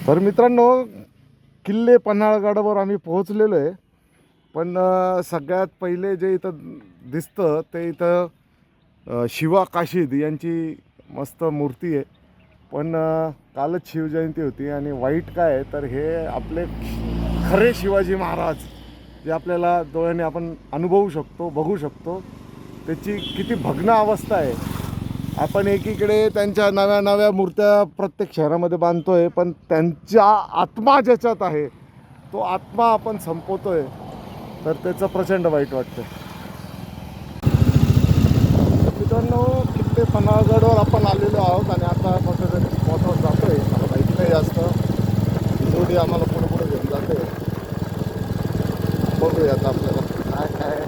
तर मित्रांनो, किल्ले पन्हाळगडावर आम्ही पोहोचलेलो आहे. पण सगळ्यात पहिले जे इथं दिसतं ते इथं शिवा काशीद यांची मस्त मूर्ती आहे. पण कालच शिवजयंती होती आणि वाईट काय आहे तर हे आपले खरे शिवाजी महाराज जे आपल्याला डोळ्याने आपण अनुभवू शकतो, बघू शकतो, त्याची किती भग्न अवस्था आहे. आपण एकीकडे त्यांच्या नव्या नव्या मूर्त्या प्रत्येक शहरामध्ये बांधतोय, पण त्यांचा आत्मा ज्याच्यात आहे तो आत्मा आपण संपवतोय, तर त्याचं प्रचंड वाईट वाटतं. मित्रांनो, किल्ले पन्हाळगडवर आपण आलेलो आहोत आणि आता कुठेतरी स्पॉटवर जातोय. मला माहिती नाही जास्त, जोडी आम्हाला पुढे पुढे घेऊन जाते. बघूया आता आपल्याला काय काय.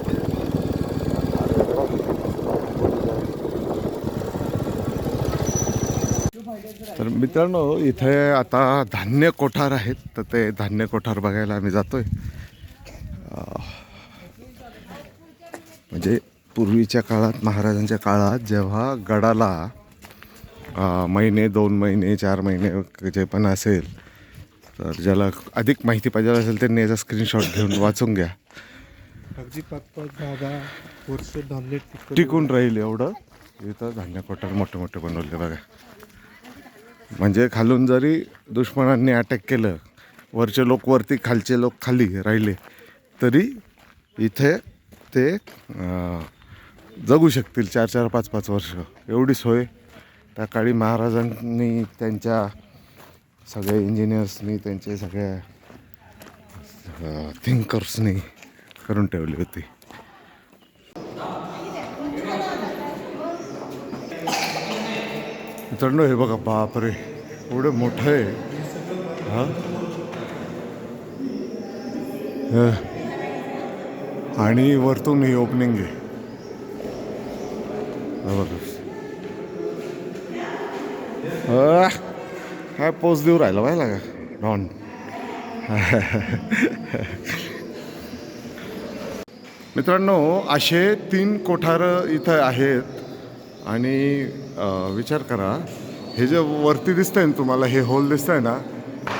तर मित्रांनो, इथे आता धान्य कोठार आहेत, तर ते धान्य कोठार बघायला आम्ही जातोय. म्हणजे पूर्वीच्या काळात, महाराजांच्या काळात जेव्हा गडाला महिने, 2 महिने, 4 महिने जे पण असेल, तर ज्याला अधिक माहिती पाहिजे असेल त्यांनी याचा स्क्रीनशॉट घेऊन वाचून घ्या. अगदी 5-5, 10-10 वर्ष धान्य टिकून राहील एवढं इथं धान्य कोठार मोठे मोठे बनवले बघा. म्हणजे खालून जरी दुश्मनांनी अटॅक केलं, वरचे लोक वरती, खालचे लोक खाली राहिले, तरी इथे ते जगू शकतील 4-4, 5-5 वर्ष. एवढी सोय त्या काळी महाराजांनी, त्यांच्या सगळ्या इंजिनियर्सनी, त्यांचे सगळ्या थिंकर्सनी करून ठेवली होती. मित्रांनो, हे बघा, बापरे, एवढं मोठं आहे. हां, आणि वरतून ही ओपनिंग आहे. काय पोच देऊ राहिला पाहिला का डॉन. मित्रांनो, असे 3 कोठार इथं आहेत. आणि विचार करा, हे जे वरती दिसतंय ना तुम्हाला, हे होल दिसतंय ना,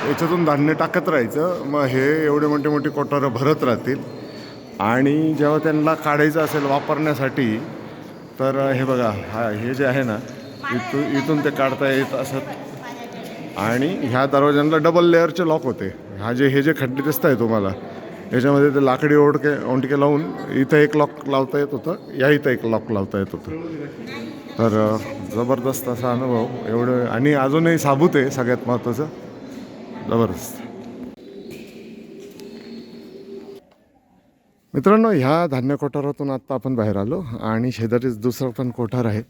याच्यातून धान्य टाकत राहायचं. मग हे एवढे मोठे मोठे कोठारं भरत राहतील. आणि जेव्हा त्यांना काढायचं असेल वापरण्यासाठी, तर हे बघा, हे जे आहे ना, इथून ते काढता येत असत. आणि ह्या दरवाज्यांना डबल लेअरचे लॉक होते. हे जे खड्डे दिसत आहे तुम्हाला, याच्यामध्ये ते लाकडी ओंडके लावून इथं एक लॉक लावता येत होतं, या इथं एक लॉक लावता येत होतं. तर जबरदस्त असा अनुभव. एवढं, आणि अजूनही साबूत आहे, सगळ्यात महत्त्वाचं. जबरदस्त. मित्रांनो, ह्या धान्य कोठारातून आत्ता आपण बाहेर आलो आणि शेजारीच दुसरं पण कोठार आहे.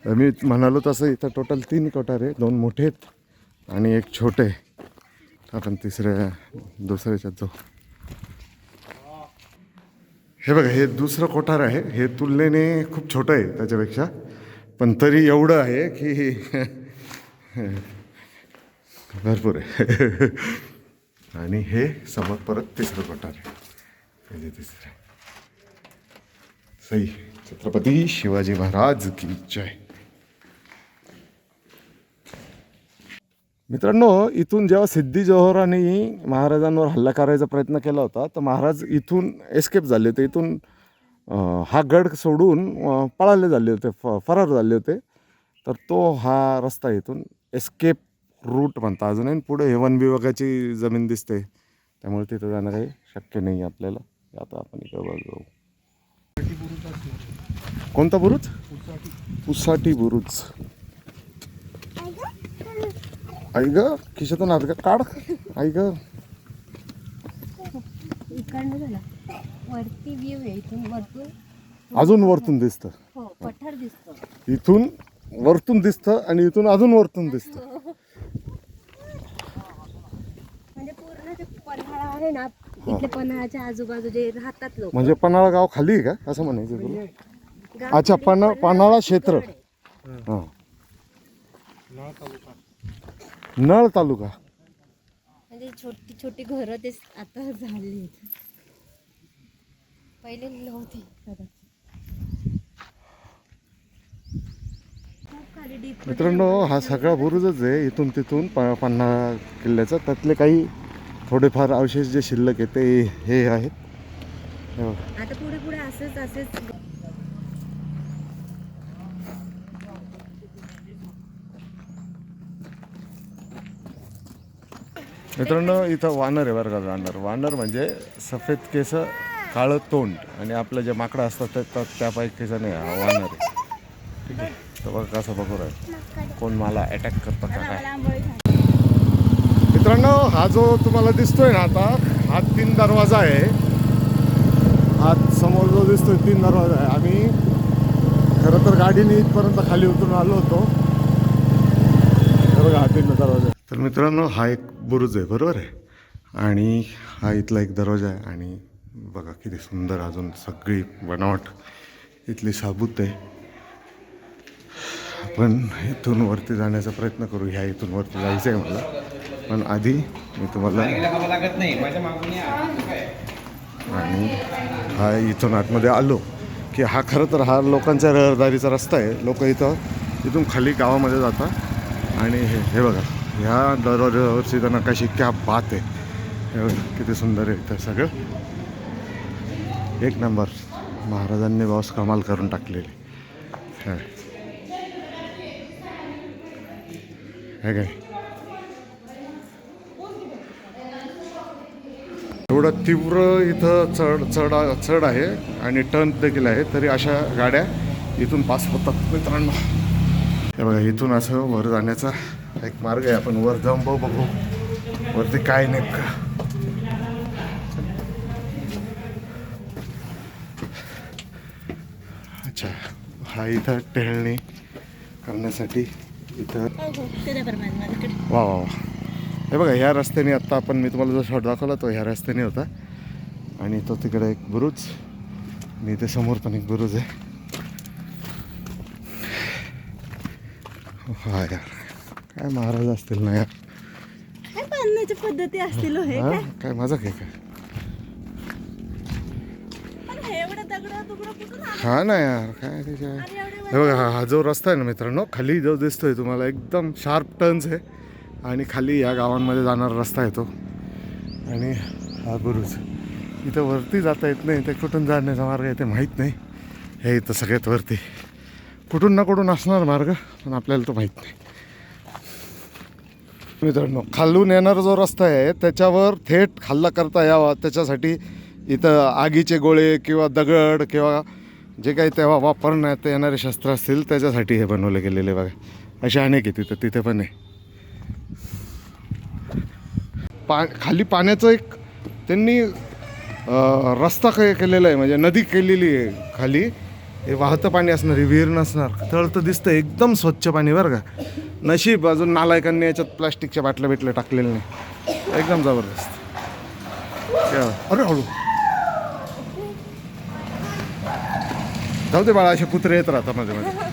मी म्हणालो तसं इथं टोटल 3 कोठार आहे. 2 मोठे आहेत आणि एक छोटे. आपण दुसऱ्याच्यात जाऊ. हे बघा, हे दुसरं कोठार आहे. हे तुलनेने खूप छोटं आहे त्याच्यापेक्षा, पण तरी एवढं आहे की भरपूर आहे. आणि हे समोर परत तिसरं कोठार आहे. हे तिसरं. सई छत्रपती शिवाजी महाराज की जय. मित्रांनो, इथून जेव्हा सिद्धी जोहरांनी महाराजांवर हल्ला करायचा प्रयत्न केला होता, तर महाराज इथून एस्केप झाले होते. इथून हा गड सोडून पळाले झाले होते, फरार झाले होते. तर तो हा रस्ता इथून एस्केप रूट म्हणता अजूनही. पुढे हे वन विभागाची जमीन दिसते, त्यामुळे तिथं जाणं काही शक्य नाही आपल्याला. आता आपण इकडं बघू. कोणता बुरुज? पुसाटी बुरुज. आई ग, खिशातून हात काढ. आई ग, वरती व्ह्यू आहे, इथून वरतून अजून वरतून दिसतं. हो, पठार दिसतो. इथून वरतून दिसतं आणि इथून अजून वरतून दिसतं. म्हणजे पूर्ण ते पन्हाळा आहे ना, इथले पन्हाळाच्या आजूबाजू जे राहतात लोक, म्हणजे पन्हाळा गाव खाली आहे का, असं म्हणायचं तुला? गाव अच्छा, खाली, पन्हाळा क्षेत्र. गड आहे. हां, नळ तालुका. म्हणजे छोटी छोटी घरं ते आता झाली, पहिले नव्हती. खूप खाली डीप मित्रांनो हा सगळा बुरुजच आहे इथून तिथून पन्हाळा किल्ल्याचा. त्यातले काही थोडेफार अवशेष जे शिल्लक आहे ते हे आहेत. हे बघा. आता पुढे पुढे असेच मित्रांनो इथं वानर आहे बरं का. वानर म्हणजे सफेद केस काळं तोंड आणि आपलं जे माकडं असतात त्यापैकीचं नाही हा वानर आहे. ठीक आहे. तर बघा कसं बघू राहील कोण मला अटॅक करतं का काय. मित्रांनो हा जो तुम्हाला दिसतोय ना आता हा 3 दरवाजा आहे. हा समोर जो दिसतोय 3 दरवाजा आहे. आम्ही खरं तर गाडीने इथपर्यंत खाली उतरून आलो होतो. बघा हा 3 दरवाजा. तर मित्रांनो हा एक बुरुज आहे बरोबर आहे. आणि हा इथला एक दरवाजा आहे. आणि बघा किती सुंदर अजून सगळी बनावट इथली साबूत आहे. आपण इथून वरती जाण्याचा प्रयत्न करू. ह्या इथून वरती जायचं आहे मला. पण आधी मी तुम्हाला आणि हा इथून आतमध्ये आलो की हा खरं तर हा लोकांच्या रहदारीचा रस्ता आहे. लोक इथून खाली गावामध्ये जातात. आणि हे बघा ह्या दरवाजावरची तर नकाशी क्या बात आहे. हे बघा किती सुंदर आहे इथं सगळं. एक नंबर महाराजांनी बॉस कमाल करून टाकलेली हे काय. एवढं तीव्र इथं चढ आहे आणि टर्न देखील आहे. तरी अशा गाड्या इथून पास होतात मित्रांनो. हे बघा इथून असं वर जाण्याचा एक मार्ग आहे. आपण वर जाऊन बघू वरती काय नेमकं. अच्छा हा इथं टेहळणी करण्यासाठी इथं वा वा वा. हे बघा ह्या रस्त्याने आत्ता आपण मी तुम्हाला जो शॉट दाखवला तो ह्या रस्त्याने होता. आणि तो तिकडे एक बुरुज आणि इथे समोर पण एक बुरुज आहे. हा यार काय महाराज असतील ना यार. काय बांधण्याच्या पद्धती असतील हे हा काय मजाक आहे काय. हा ना यार काय त्याच्या. हे बघा हा जो रस्ता आहे ना मित्रांनो खाली जो दिसतोय तुम्हाला एकदम शार्प टर्न्स आहे. आणि खाली या गावांमध्ये जाणारा रस्ता आहे तो. आणि हा बुरुज इथं वरती जाता येत नाही. ते कुठून जाण्याचा मार्ग आहे ते माहीत नाही. हे इथं सगळ्यात वरती कुठून ना कुठून असणार मार्ग पण आपल्याला तो माहीत नाही. मित्रांनो खालून येणारा जो रस्ता आहे त्याच्यावर थेट हल्ला करता यावा त्याच्यासाठी इथं आगीचे गोळे किंवा दगड किंवा जे काही तेव्हा वापरण्यात येणारे शस्त्र असतील त्याच्यासाठी हे बनवले गेलेले बघा. असे अनेक आहे तिथे पण आहे. खाली पाण्याचं एक त्यांनी रस्ता केलेला आहे म्हणजे नदी केलेली आहे खाली. हे वाहतं पाणी असणार हे विहीर नसणार. तळतं दिसतं एकदम स्वच्छ पाणी बरं का. नशीब अजून नालायकांनी याच्यात प्लास्टिकच्या बाटल्या बिटल्या टाकलेल्या नाही. एकदम जबरदस्त. अरे हळू जाऊ दे बाळा. असे कुत्रे येत राहतात मध्ये मध्ये.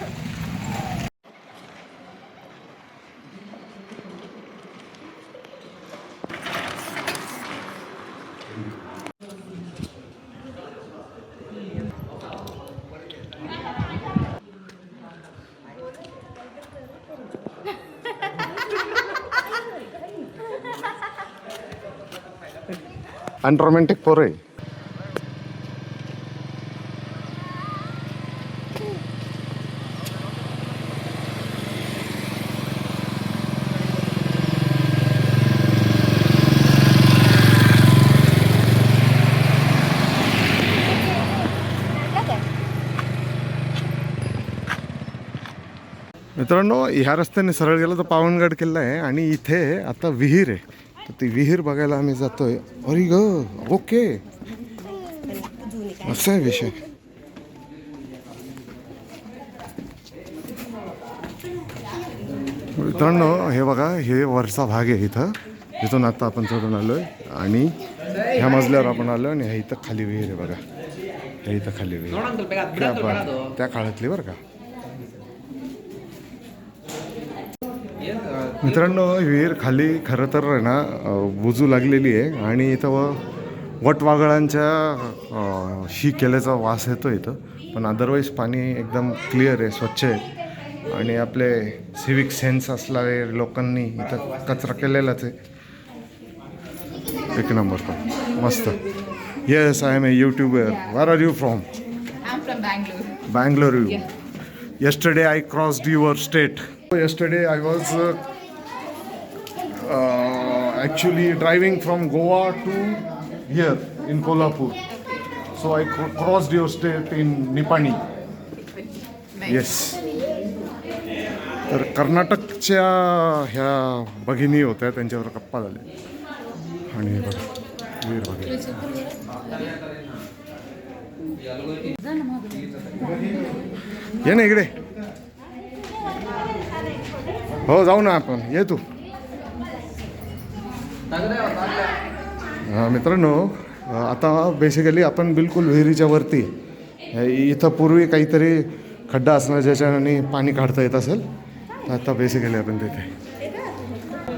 अनरोमॅन्टिक पोर आहे. मित्रांनो ह्या रस्त्याने सरळ गेलं तर पावनगड किल्ला आहे. आणि इथे आता विहीर आहे. तर ती विहीर बघायला आम्ही जातोय. अरे ग ओके असा आहे विषय. मित्रांनो हे बघा हे वरचा भाग आहे इथं. इथून आता आपण चढून आलोय आणि ह्या मजल्यावर आपण आलो. आणि ह्या इथं खाली विहीर आहे बघा. ह्या इथं खाली विहीर त्या काळातली बरं का. मित्रांनो विहीर खाली खरं तर आहे ना बुजू लागलेली आहे. आणि इथं वटवाघळांच्या शी केल्याचा वास येतो इथं. पण अदरवाईज पाणी एकदम क्लिअर आहे स्वच्छ आहे. आणि आपले सिविक सेन्स असणारे लोकांनी इथं कचरा केलेलाच आहे. एक नंबर पण मस्त. Yes, I am a YouTuber. Where are you from? I'm from Bangalore. Bangalore. Yeah. Yesterday I crossed your state. Yesterday I was actually driving from Goa to here in Kolhapur. So I crossed your state in Nipani. Nice. Yes. तर कर्नाटकच्या ह्या भगिनी होत्या, त्यांच्यावर गप्पा झाले. आणि हे बघा वीर भगिनी. ये ना इकडे. हो जाऊ ना आपण. ये तू. मित्रांनो, आता बेसिकली आपण बिलकुल विहिरीच्या वरती. इथं पूर्वी काहीतरी खड्डा असणार ज्याच्याने पाणी काढता येत असेल. आता बेसिकली आपण तिथे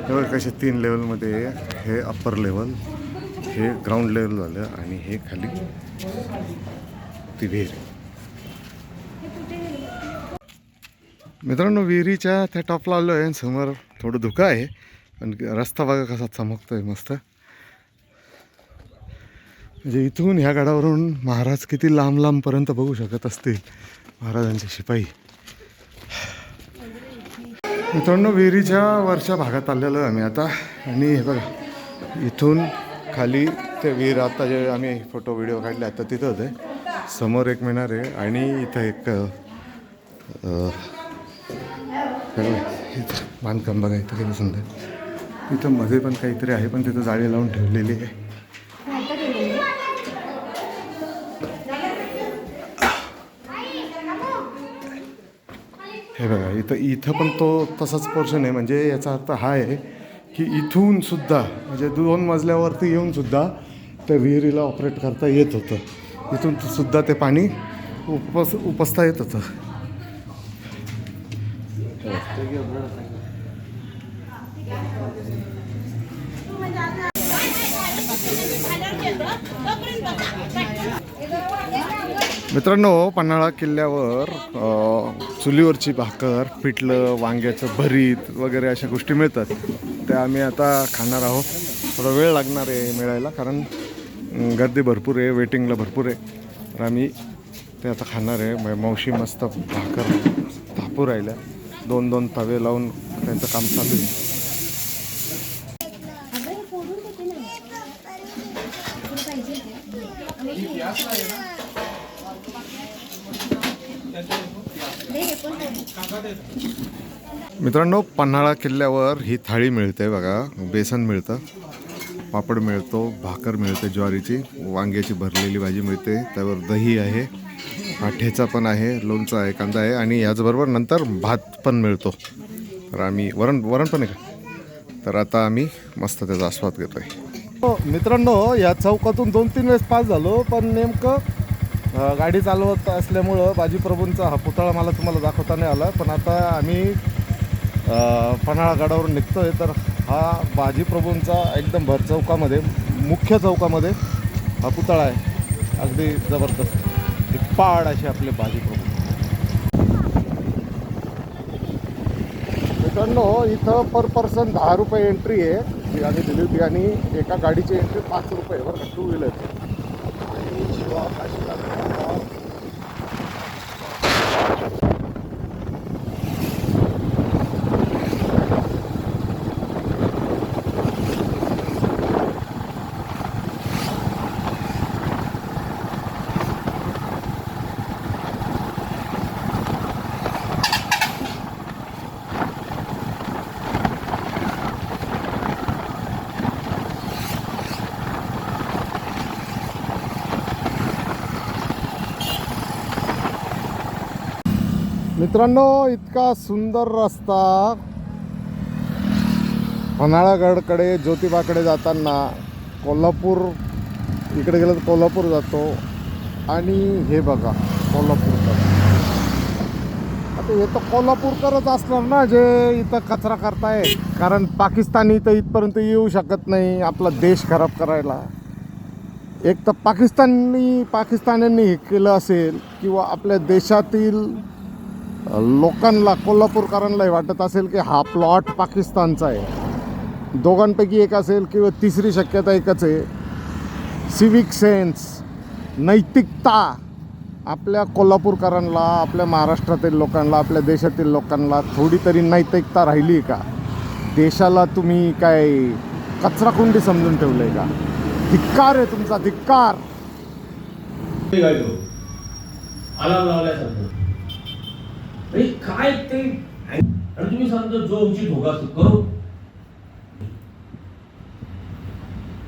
हे कसे 3 लेवलमध्ये. हे अप्पर लेवल, हे ग्राउंड लेवल झालं आणि हे खाली ती विहीर. मित्रांनो, विहिरीच्या त्या टॉपला आलो आहे. समोर थोडं धुकं आहे पण रस्ता बघा कसा चमकतोय मस्त. म्हणजे इथून ह्या गडावरून महाराज किती लांब लांबपर्यंत बघू शकत असतील, महाराजांचे शिपाई. मित्रांनो, विहिरीच्या वरच्या भागात आलेलो आहे आम्ही आता. आणि हे बघा इथून खाली ते विहीर, आता जे आम्ही फोटो व्हिडिओ काढले आता तिथं होते. समोर एक मिनार आहे आणि इथं एक इथं बांधकाम बघा इथं किती सुंदर. इथं मध्ये पण काहीतरी आहे पण तिथं जाळी लावून ठेवलेली आहे. हे बघा इथं पण तो तसाच पोर्शन आहे. म्हणजे याचा अर्थ हा आहे की इथून सुद्धा म्हणजे 2 मजल्यावरती येऊन सुद्धा त्या विहिरीला ऑपरेट करता येत होतं. इथून सुद्धा ते पाणी उपसता येत होतं. मित्रांनो, पन्हाळा किल्ल्यावर चुलीवरची भाकर, पिठलं, वांग्याचं भरीत वगैरे अशा गोष्टी मिळतात. त्या आम्ही आता खाणार आहोत. थोडा वेळ लागणार आहे मिळायला कारण गर्दी भरपूर आहे, वेटिंगला भरपूर आहे. तर आम्ही ते आता खाणार आहे. मावशी मस्त भाकर थापू राहिल्या. 2 तवे लावून त्यांचं काम चालू आहे. मित्रांनो, पन्हाळा किल्ल्यावर ही थाळी मिळते बघा. बेसन मिळतं, पापड मिळतो, भाकर मिळते ज्वारीची, वांग्याची भरलेली भाजी मिळते, त्यावर दही आहे, ठेचा पण आहे, लोणचं आहे, कांदा आहे आणि याचबरोबर नंतर भात पण मिळतो. तर आम्ही वरण पण आहे का. तर आता आम्ही मस्त त्याचा आस्वाद घेतो आहे. मित्रांनो, या चौकातून 2-3 वेळेस पास झालो पण नेमकं गाडी चालवत असल्यामुळं बाजीप्रभूंचा हा पुतळा मला तुम्हाला दाखवता नाही आला. पण आता आम्ही पन्हाळा गडावरून निघतो आहे. तर हा बाजीप्रभूंचा एकदम भर चौकामध्ये, मुख्य चौकामध्ये हा पुतळा आहे. अगदी जबरदस्त पाड असे आपले बाजीप्रभू. मित्रांनो, इथं पर पर्सन 10 रुपये एंट्री आहे जी आम्ही दिली होती आणि एका गाडीची एंट्री 5 रुपये बरं का, 2 व्हीलर. मित्रांनो, इतका सुंदर रस्ता पन्हाळागडकडे ज्योतिबाकडे जाताना. कोल्हापूर इकडे गेलं तर कोल्हापूर जातो आणि हे बघा कोल्हापूरकर. आता हे तर कोल्हापूरकरच असणार ना जे इथं कचरा करताय, कारण पाकिस्तानी तर इथपर्यंत येऊ शकत नाही आपला देश खराब करायला. एक तर पाकिस्तान्यांनी हे केलं असेल किंवा आपल्या देशातील लोकांना कोल्हापूरकरांनाही वाटत असेल की हा प्लॉट पाकिस्तानचा आहे. दोघांपैकी एक असेल किंवा तिसरी शक्यता एकच आहे. सिविक सेन्स, नैतिकता आपल्या कोल्हापूरकरांना, आपल्या महाराष्ट्रातील लोकांना, आपल्या देशातील लोकांना थोडी तरी नैतिकता राहिली का? देशाला तुम्ही काय कचराकुंडी समजून ठेवलं आहे का? धिक्कार आहे तुमचा, धिक्कार. अलार्म लावल्यासारखं अरे काय ते. आणि तुम्ही सांगता जो आमची धोका करू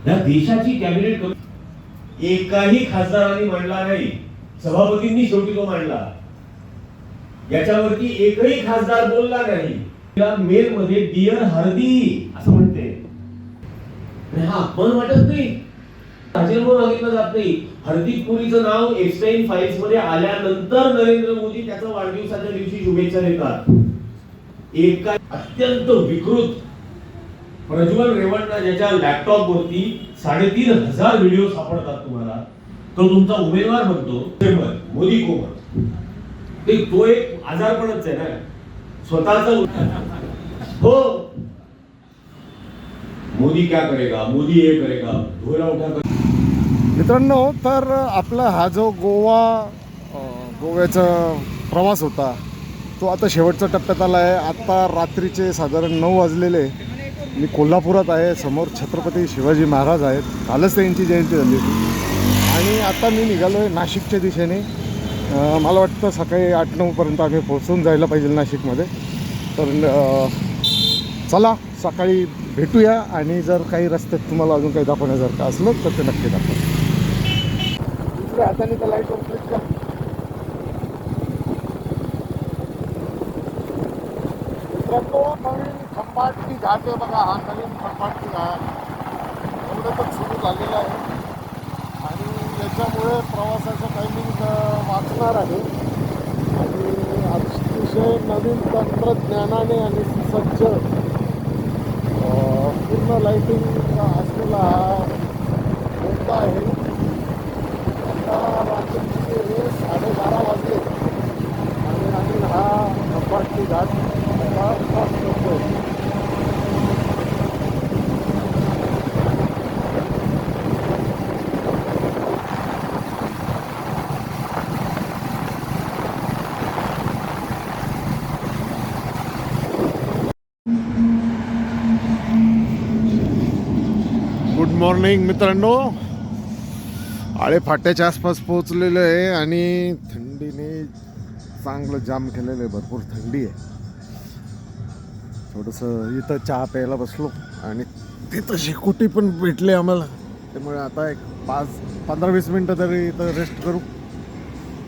या देशाची कॅबिनेट करू. एकाही खासदारांनी मांडला नाही, सभापतींनी शेवटी तो मांडला. याच्यावरती एकही खासदार बोलला नाही. या मेल मध्ये डिअर हरदी असं म्हणते. हा अपमान वाटत नाही, राजीनामा मागितला जात नाही. हरदीप पुरीचं नाव एप्स्टाईन फाईल्स मध्ये आल्यानंतर नरेंद्र मोदी त्याचा वाढदिवसाच्या दिवशी शुभेच्छा देतात. एका अत्यंत विकृत प्रज्वल रेवण्णा ज्याच्या लॅपटॉप वरती 3,500 व्हिडिओ सापडतात तुम्हाला, तो तुमचा उमेदवार बनतो. मोदी कोमत तो एक आजारपणच आहे ना स्वतःचा. हो, मोदी क्या करेगा, मोदी हे करेगा, धोला उठा कर. मित्रांनो, तर आपला हा जो गोव्याचा प्रवास होता तो आता शेवटच्या टप्प्यात आला आहे. आत्ता रात्रीचे साधारण 9 वाजलेले. मी कोल्हापुरात आहे. समोर छत्रपती शिवाजी महाराज आहेत. कालच त्यांची जयंती झाली होती. आणि आता मी निघालो आहे नाशिकच्या दिशेने. मला वाटतं सकाळी 8-9पर्यंत आम्ही पोहोचून जायला पाहिजे नाशिकमध्ये. तर चला सकाळी भेटूया. आणि जर काही रस्त्यात तुम्हाला अजून काही दाखवण्यासारखं असलं तर ते नक्की दाखवा. दुसऱ्या हाताने त्या लाईटवर क्लिक कर. मित्रांनो, नवीन खंबाटकी घाट आहे बघा. हा नवीन खंबाटकी घाट एवढंच सुरू झालेला आहे. आणि याच्यामुळे प्रवासाचं टायमिंग वाचणार आहे. आणि अतिशय नवीन तंत्रज्ञानाने आणि सुसज्ज पूर्ण लाईटिंग असलेला हा बोगदा आहे. आता रात्रीचे 12:30 वाजले आणि आम्ही हा खंबाटकी घाट क्रॉस करतोय. गुड मॉर्निंग मित्रांनो. आळे फाट्याच्या आसपास पोहोचलेलो आहे आणि थंडीने चांगलं जाम केलेलं आहे. भरपूर थंडी आहे. थोडंसं इथं चहा प्यायला बसलो आणि तिथं शेकोटी पण भेटले आम्हाला. त्यामुळे आता एक 5-15-20 मिनटं तरी इथं रेस्ट करू,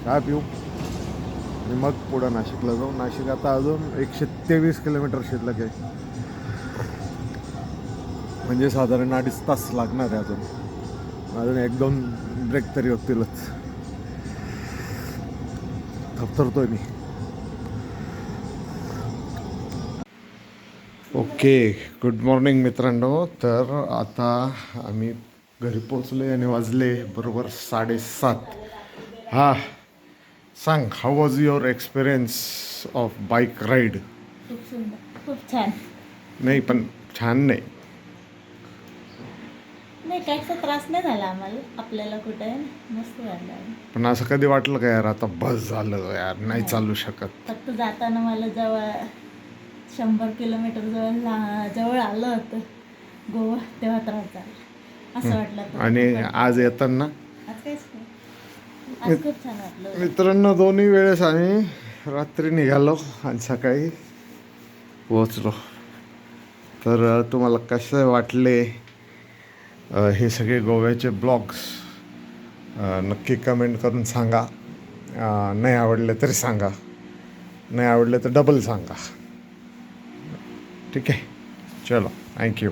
चहा पिऊ आणि मग पुढं नाशिकला जाऊ. नाशिक आता अजून 123 किलोमीटर शिल्लक आहे. म्हणजे साधारण 2.5 तास लागणार आहे. अजून 1-2 ब्रेक तरी होतीलच. थरथरतोय मी. ओके, गुड मॉर्निंग मित्रांनो. तर आता आम्ही घरी पोचले आणि वाजले बरोबर 7:30. हां, सांग, how was your experience of bike ride? खूप सुंदर, खूप छान. नाही पण छान नाही. नाही, काहीचा त्रास नाही झाला आम्हाला. आपल्याला कुठे मस्त झालं. पण असं कधी वाटलं का यार आता बस झालं यार, नाही चालू शकत? फक्त जाताना मला जवळ 100 किलोमीटर जवळ आलं होतं गोवा, तेव्हा त्रास झाला असं वाटलं. आणि आज येताना आज काहीच नाही. आज खूप छान वाटलं. मित्रांनो, दोन्ही वेळेस आम्ही रात्री निघालो आणि सकाळी पोहोचलो. तर तुम्हाला कसं वाटले हे सगळे गोव्याचे ब्लॉग्स नक्की कमेंट करून सांगा. नाही आवडले तरी सांगा, नाही आवडले तर डबल सांगा. ठीक आहे, चलो, थँक्यू.